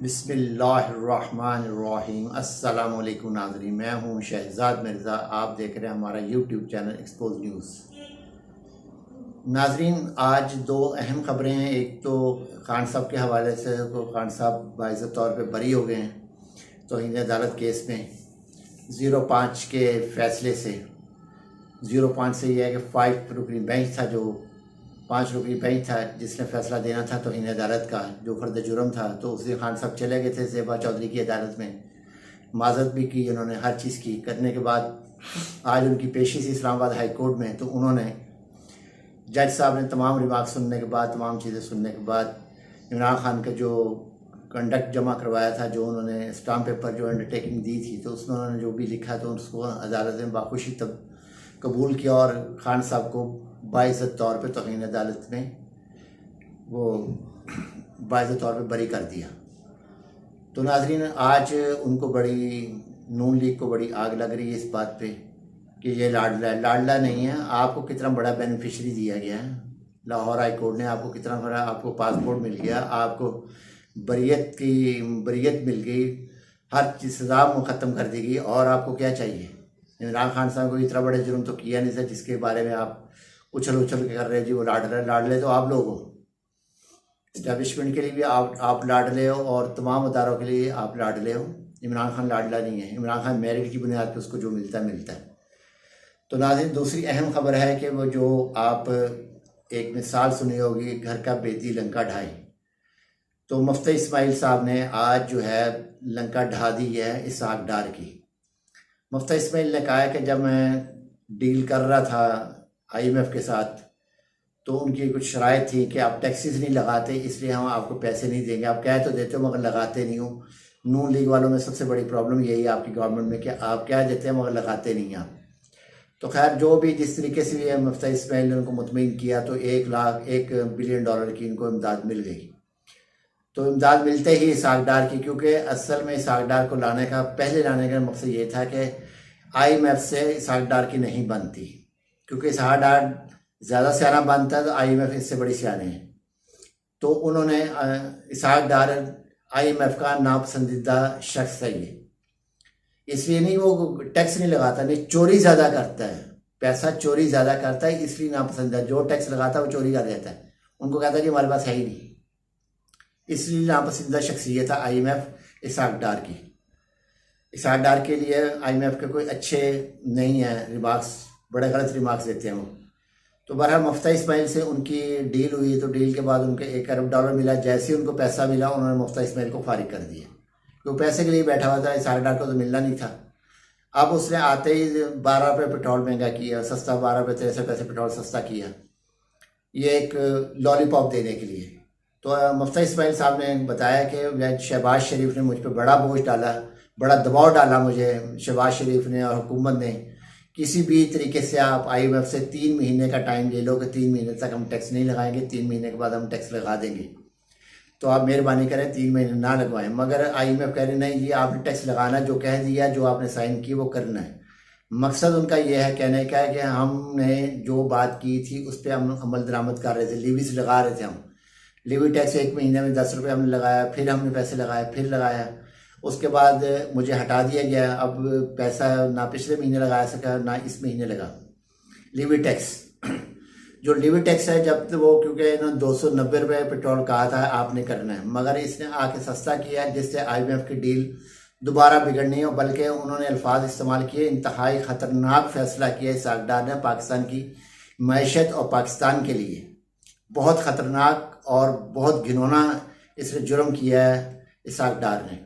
बिस्मिल्लाहिर्रहमानिर्रहीम। अस्सलाम वालेकुम नाज़रीन, मैं हूं शहजाद मिर्ज़ा। आप देख रहे हैं हमारा यूट्यूब चैनल एक्सपोज न्यूज़। नाज़रीन, आज दो अहम खबरें हैं। एक तो खान साहब के हवाले से, तो खान साहब बाइज़्ज़त तौर पे बरी हो गए हैं तौहीन अदालत केस में 05 के फ़ैसले से। 05 से यह है कि 5 रुकनी बेंच था, जो 5 रुकनी बेंच था जिसने फैसला देना था तौहीन अदालत का, जो फ़र्द जुर्म था। तो उस दिन खान साहब चले गए थे ज़ेबा चौधरी की अदालत में, माज़रत भी की उन्होंने, हर चीज़ की। करने के बाद आज उनकी पेशी थी इस्लामाबाद हाई कोर्ट में। तो उन्होंने, जज साहब ने तमाम रिमार्क सुनने के बाद, तमाम चीज़ें सुनने के बाद, इमरान खान का जो कंडक्ट जमा करवाया था, जो उन्होंने स्टाम्प पेपर जो अंडरटेकिंग दी थी, तो उसमें उन्होंने जो भी लिखा तो उसको अदालत ने बाखुशी तब कबूल किया और खान साहब को बाइज़्ज़त तौर पे तौहीन अदालत में वो बाइज़्ज़त तौर पे बरी कर दिया। तो नाज़रीन, आज उनको बड़ी, नून लीग को बड़ी आग लग रही है इस बात पे कि ये लाडला नहीं है। आपको कितना बड़ा बेनिफिशरी दिया गया है, लाहौर हाई कोर्ट ने आपको कितना बड़ा, आपको पासपोर्ट मिल गया, आपको बरियत मिल गई, हर चीज़ सज़ा ख़त्म कर दी गई। और आपको क्या चाहिए? इमरान खान साहब को इतना बड़े जुर्म तो किया नहीं था जिसके बारे में आप उछल उछल के कर रहे जी वो लाडले तो आप लोग हो। इस्टेब्लिशमेंट के लिए भी आप लाडले हो और तमाम अदारों के लिए आप लाडले हो। इमरान खान लाडला नहीं है। इमरान खान मेरिट की बुनियाद पर उसको जो मिलता है। तो नाज़रीन, दूसरी अहम खबर है कि वो जो आप एक मिसाल सुनी होगी, घर का बेदी लंका ढाई। तो मुफ्ती इस्माइल साहब ने आज जो है लंका ढा दी है इसहाक डार की। मुफ्ती इस्माइल ने कहा है कि जब मैं डील कर रहा था IMF के साथ, तो उनकी कुछ शराइत थी कि आप टैक्सेस नहीं लगाते, इसलिए हम आपको पैसे नहीं देंगे। आप कह तो देते हो मगर लगाते नहीं हो। नून लीग वालों में सबसे बड़ी प्रॉब्लम यही है आपकी गवर्नमेंट में कि आप क्या देते हैं मगर लगाते नहीं आप। तो खैर, जो भी जिस तरीके से भी मुफ्ती इस्माइल ने उनको मुतमईन किया, तो $1 बिलियन की इनको इमदाद मिल गई। तो इमदाद मिलते ही इसहाक डार की, क्योंकि असल में इसहाक डार को पहले लाने का मकसद ये था कि IMF से इसहाक डार की नहीं बनती, क्योंकि इसहाक डार ज़्यादा सियाना बनता है तो IMF इससे बड़ी सियाने हैं। तो उन्होंने इसहाक डार IMF का नापसंदीदा शख्स है ये, इसलिए नहीं, वो टैक्स नहीं लगाता, नहीं, चोरी ज़्यादा करता है, पैसा चोरी ज़्यादा करता है, इसलिए नापसंदीदा। जो टैक्स लगाता है वो चोरी कर देता है, उनको कहता है कि हमारे पास है ही नहीं, इसलिए नापसंदीदा शख्सियत है IMF इसहाक डार की। इसहाक डार के लिए IMF के कोई अच्छे नहीं है रिमार्क्स, बड़े गलत रिमार्क्स देते हैं वो। तो बहरहाल मुफ्ती इस्माइल से उनकी डील हुई, तो डील के बाद उनके $1 अरब मिला। जैसे ही उनको पैसा मिला, उन्होंने मुफ्ती इस्माइल को फारिग कर दिया, क्योंकि पैसे के लिए बैठा हुआ था। इसहाक डार को तो मिलना नहीं था। अब उसने आते ही ₹12 पेट्रोल महंगा किया, सस्ता, ₹12 13 पैसे पेट्रोल सस्ता किया, ये एक लॉलीपॉप देने के लिए। तो मुफ्ती इस्माइल साहब ने बताया कि शहबाज शरीफ ने मुझ पर बड़ा बोझ डाला, बड़ा दबाव डाला मुझे, शहबाज शरीफ ने और हुकूमत ने। किसी भी तरीके से आप IMF से 3 महीने का टाइम ले लो कि 3 महीने तक हम टैक्स नहीं लगाएंगे, 3 महीने के बाद हम टैक्स लगा देंगे। तो आप मेहरबानी करें 3 महीने ना लगवाएं। मगर IMF कह रहे नहीं जी, आपने टैक्स लगाना, जो कह दिया, जो आपने साइन की वो करना है। मकसद उनका ये है, कहने का है कि हमने जो बात की थी उस पर हम अमल दरामद कर रहे थे, लीवीज लगा रहे थे हम। लीवी टैक्स 1 महीने में ₹10 हमने लगाया, फिर हमने पैसे लगाए, फिर लगाया, उसके बाद मुझे हटा दिया गया। अब पैसा ना पिछले महीने लगा सका ना इस महीने लगा। लीवी टैक्स, जो लीवी टैक्स है, जब तो वो, क्योंकि ना ₹290 पेट्रोल कहा था आपने करना है, मगर इसने आके सस्ता किया, जिससे IMF की डील दोबारा बिगड़नी हो। बल्कि उन्होंने अल्फाज इस्तेमाल किए, इंतहाई ख़तरनाक फैसला किया इसहाक डार ने पाकिस्तान की मैशत और पाकिस्तान के लिए। बहुत ख़तरनाक और बहुत घिनौना इसने जुर्म किया है इसहाक डार ने।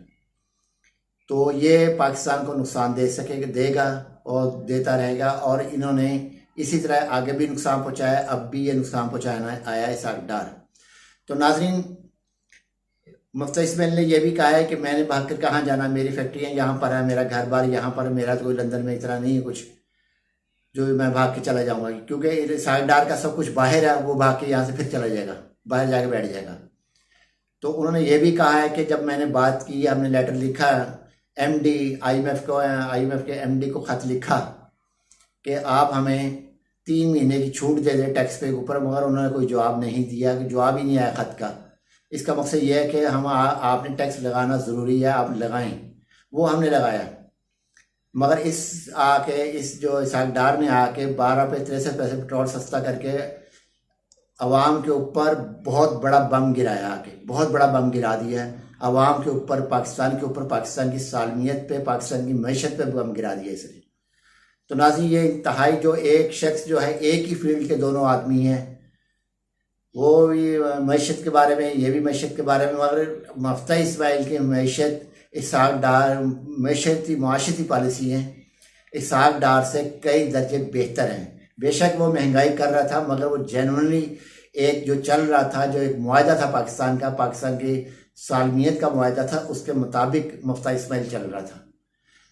तो ये पाकिस्तान को नुकसान देगा और देता रहेगा, और इन्होंने इसी तरह आगे भी नुकसान पहुँचाया, अब भी ये नुकसान पहुँचाना आया इसहाक डार। तो नाजरीन, मुफ्ती इस्माइल ने यह भी कहा है कि मैंने भाग कर कहाँ जाना, मेरी फैक्ट्रियाँ यहाँ पर है, मेरा घर बार यहाँ पर, मेरा तो कोई लंदन में इतना नहीं है कुछ जो मैं भाग के चला जाऊँगा, क्योंकि इसहाक डार का सब कुछ बाहर है, वो भाग के यहाँ से फिर चला जाएगा, बाहर जाके बैठ जाएगा। तो उन्होंने ये भी कहा है कि जब मैंने बात की, हमने लेटर लिखा MD IMF के MD को ख़त लिखा कि आप हमें 3 महीने की छूट दे दें टैक्स पे ऊपर, मगर उन्होंने कोई जवाब नहीं दिया, कि जवाब ही नहीं आया ख़त का। इसका मकसद ये है कि हम आपने टैक्स लगाना ज़रूरी है, आप लगाएं। वो हमने लगाया, मगर इस जो इसहाक डार ने आके 12 रुपये 63 पैसे पेट्रोल सस्ता करके अवाम के ऊपर बहुत बड़ा बम गिराया, आके बहुत बड़ा बम गिरा दिया है अवाम के ऊपर, पाकिस्तान के ऊपर, पाकिस्तान की सालमियत पे, पाकिस्तान की मैशत पे बम गिरा दिया इसने। तो नाज़रीन, ये इंतहाई जो एक शख्स जो है, एक ही फील्ड के दोनों आदमी हैं, वो भी मैशत के बारे में, ये भी मैशत के बारे में, मगर मफ्ता इस्माइल की मैशत इसहाक डार मैशती मुआशरती पॉलिसी है इसहाक डार से कई दर्जे बेहतर हैं। बेशक वो महंगाई कर रहा था, मगर वो जेन्युइनली एक जो चल रहा था, जो एक मुआहदा था पाकिस्तान का, पाकिस्तान की सालमियत का मुआहदा था, उसके मुताबिक मफ्ता इस्माइल चल रहा था।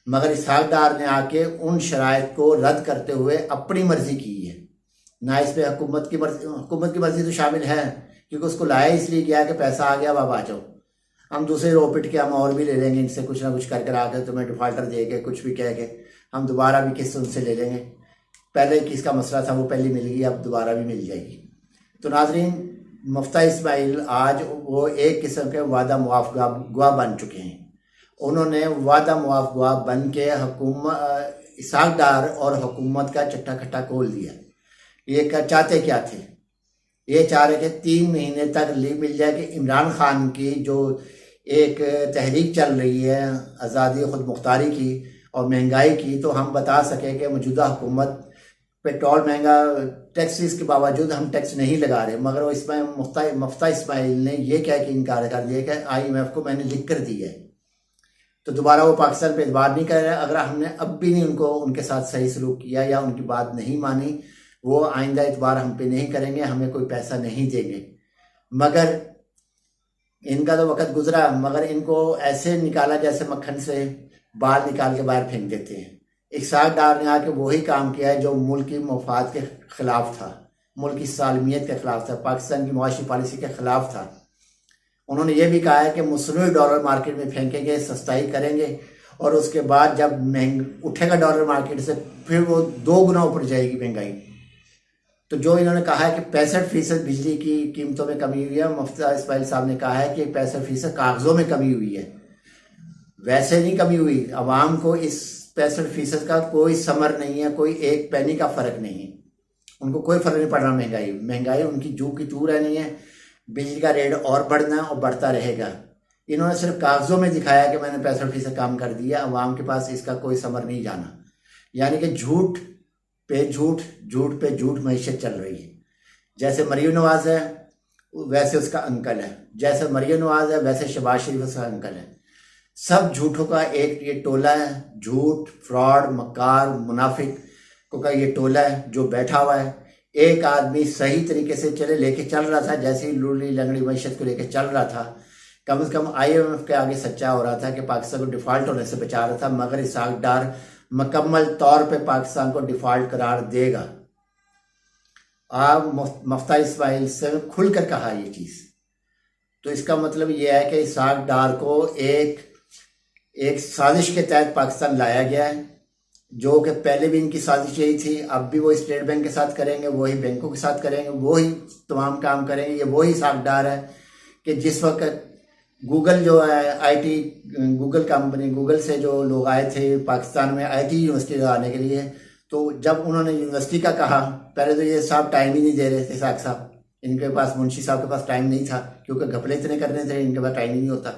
मगर इसहाक डार ने आके उन शराइत को रद्द करते हुए अपनी मर्जी की है। ना इसमें हुकूमत की मर्जी तो शामिल है, क्योंकि उसको लाया इसलिए गया कि पैसा आ गया, अब आ जाओ, हम दूसरे रोपिट के हम और भी ले लेंगे, इनसे कुछ ना कुछ कर कर आकर तुम्हें डिफॉल्टर दे के कुछ भी कह के हम दोबारा भी किस्त उनसे ले लेंगे। पहले किसका मसला था, वो पहले मिल गई, अब दोबारा भी मिल जाएगी। तो नाजरीन, मफ्ता इस्माइल आज वो एक किस्म के वादा मुआफ़ गवाह बन चुके हैं। उन्होंने वादा मुआफ़ गवाह बन के इसहाक डार और हुकूमत का चट्टा खट्टा खोल दिया। ये चाहते क्या थे, ये चाह रहे थे 3 महीने तक लीव मिल जाए कि इमरान खान की जो एक तहरीक चल रही है आज़ादी खुद मुख्तारी की और महंगाई की, तो हम बता सकें कि मौजूदा हुकूमत पेट्रोल महंगा, टैक्सेस के बावजूद हम टैक्स नहीं लगा रहे। मगर वो इसमें मफ्ता इस्माइल ने ये कह के इनकार कर दिया कि IMF को मैंने लिख कर दिया है, तो दोबारा वो पाकिस्तान पे एतबार नहीं कर रहे। अगर हमने अब भी नहीं उनके साथ सही सलूक किया या उनकी बात नहीं मानी, वो आइंदा एतबार हम पे नहीं करेंगे, हमें कोई पैसा नहीं देंगे। मगर इनका तो वक्त गुजरा, मगर इनको ऐसे निकाला जैसे मक्खन से बाल निकाल के बाहर फेंक देते हैं। इसहाक डार ने आके वही काम किया है जो मुल्क की मफाद के खिलाफ था, मुल्क की सालमियत के खिलाफ था, पाकिस्तान की मुआशी पॉलिसी के खिलाफ था। उन्होंने ये भी कहा है कि मुस्लिम डॉलर मार्केट में फेंकेंगे, सस्ताई करेंगे, और उसके बाद जब उठेगा डॉलर मार्केट से, फिर वो 2 गुना ऊपर जाएगी महंगाई। तो जो इन्होंने कहा है कि 65% बिजली की कीमतों में कमी हुई है, मफ्ता इस्माइल साहब ने कहा है कि 65% कागज़ों में कमी हुई है, वैसे नहीं कमी हुई। अवाम को इस 65% का कोई समर नहीं है, कोई एक पैनी का फ़र्क नहीं है, उनको कोई फ़र्क नहीं पड़ रहा। महंगाई उनकी जू की तू रहनी है, बिजली का रेट और बढ़ना और बढ़ता रहेगा। इन्होंने सिर्फ कागज़ों में दिखाया कि मैंने 65% काम कर दिया, अवाम के पास इसका कोई समर नहीं जाना। यानी कि झूठ पे झूठ मैशत चल रही है। जैसे मरियम नवाज़ है वैसे उसका अंकल है, जैसे मरियम नवाज़ है वैसे शहबाज शरीफ उसका अंकल है। सब झूठों का एक ये टोला है, झूठ, फ्रॉड, मक्कार, मुनाफिक का ये टोला है जो बैठा हुआ है। एक आदमी सही तरीके से लेके चल रहा था, जैसे ही लूली लंगड़ी मैशत को लेके चल रहा था, कम से कम IMF के आगे सच्चा हो रहा था कि पाकिस्तान को डिफ़ॉल्ट होने से बचा रहा था। मगर इसहाक डार मुकम्मल तौर पे पाकिस्तान को डिफ़ॉल्ट करार देगा। आप मफ्ता इस्माइल से खुलकर कहा ये चीज़, तो इसका मतलब ये है कि इसहाक डार को एक साजिश के तहत पाकिस्तान लाया गया है, जो कि पहले भी इनकी साजिश यही थी, अब भी वो स्टेट बैंक के साथ करेंगे, वही बैंकों के साथ करेंगे, वही तमाम काम करेंगे। ये वही इसहाक डार है कि जिस वक्त गूगल जो है गूगल कंपनी, गूगल से जो लोग आए थे पाकिस्तान में IT यूनिवर्सिटी लगाने के लिए, तो जब उन्होंने यूनिवर्सिटी का कहा, पहले तो ये साहब टाइम ही नहीं दे रहे थे, इसहाक साहब, इनके पास, मुंशी साहब के पास टाइम नहीं था, क्योंकि घपले इतने करने थे, इनके पास टाइम ही नहीं होता।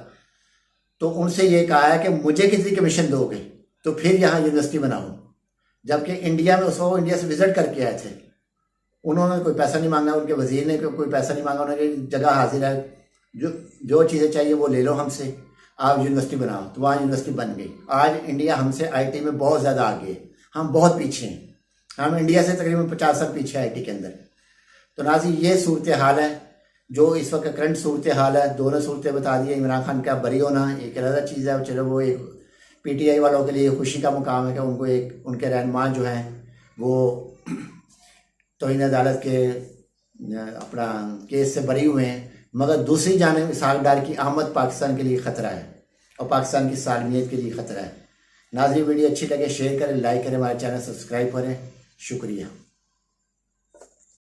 तो उनसे ये कहा है कि मुझे कितनी कमीशन दोगे तो फिर यहाँ यूनिवर्सिटी बनाओ। जबकि इंडिया में उसको इंडिया से विजिट करके आए थे, उन्होंने कोई पैसा नहीं मांगा, उनके वजीर ने कोई पैसा नहीं मांगा, उन्होंने जगह हाजिर है, जो चीज़ें चाहिए वो ले लो हमसे, आप यूनिवर्सिटी बनाओ। तो वहाँ यूनिवर्सिटी बन गई। आज इंडिया हमसे IT में बहुत ज़्यादा आगे है, हम बहुत पीछे हैं, हम इंडिया से तकरीबन 50 साल पीछे हैं IT के अंदर। तो नाज़रीन, ये सूरत हाल है जो इस वक्त करंट सूरत हाल है। दोनों सूरतें बता दी। इमरान खान का बरी होना एक अलग चीज़ है, चलो वो एक PTI वालों के लिए खुशी का मुकाम है कि उनको एक उनके रहनुमा जो हैं वो तौहीन अदालत के अपना केस से बरी हुए हैं। मगर दूसरी जानिब इसहाक डार की आमद पाकिस्तान के लिए ख़तरा है और पाकिस्तान की सालमियत के लिए ख़तरा है। नाज़रीन, वीडियो अच्छी लगे शेयर करें, लाइक करें, हमारे चैनल सब्सक्राइब करें। शुक्रिया।